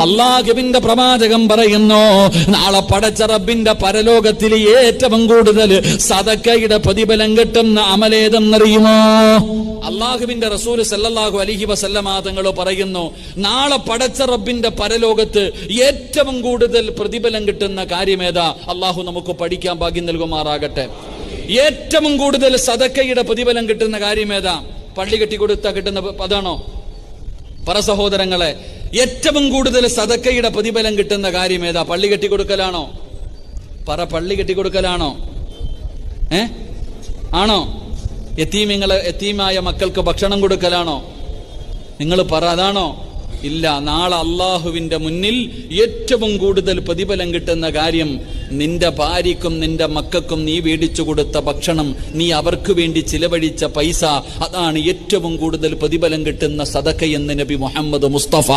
അല്ലാഹുവിന്റെ പ്രവാചകൻ പറയുന്നു, നാളെ പടച്ച റബ്ബിന്റെ പരലോകത്തിൽ ഏറ്റവും കൂടുതൽ സദക്കയുടെ പ്രതിഫലം കിട്ടുന്ന അമലേതെന്നറിയുമോ? അല്ലാഹുവിന്റെ റസൂൽ സല്ലല്ലാഹു അലൈഹി വസല്ലമ തങ്ങൾ പറയുന്നു, നാളെ പടച്ച റബ്ബിന്റെ പരലോകത്ത് ഏറ്റവും കൂടുതൽ പ്രതിഫലം കിട്ടുന്ന കാര്യമേതാ? അല്ലാഹു നമുക്ക് പഠിക്കാൻ ഭാഗ്യം നൽകുമാറാകട്ടെ. ഏറ്റവും കൂടുതൽ സദക്കയുടെ പ്രതിഫലം കിട്ടുന്ന കാര്യമേതാ? പള്ളി കെട്ടിക്കൊടുത്താ കിട്ടുന്ന അതാണോ? പറ സഹോദരങ്ങളെ, ഏറ്റവും കൂടുതൽ സദക്കയുടെ പ്രതിഫലം കിട്ടുന്ന കാര്യം ഏതാ? പള്ളി കെട്ടിക്കൊടുക്കലാണോ? പറ, പള്ളി കെട്ടിക്കൊടുക്കലാണോ? ആണോ? യതീമായ മക്കൾക്ക് ഭക്ഷണം കൊടുക്കലാണോ? നിങ്ങൾ പറ, അതാണോ? ഇല്ല. നാളെ അള്ളാഹുവിന്റെ മുന്നിൽ ഏറ്റവും കൂടുതൽ പ്രതിഫലം കിട്ടുന്ന കാര്യം നിന്റെ ഭാര്യക്കും നിന്റെ മക്കൾക്കും നീ മേടിച്ചു കൊടുത്ത ഭക്ഷണം, നീ അവർക്ക് വേണ്ടി ചിലവഴിച്ച പൈസ, അതാണ് ഏറ്റവും കൂടുതൽ പ്രതിഫലം കിട്ടുന്ന സദക്ക എന്ന് നബി മുഹമ്മദ് മുസ്തഫ.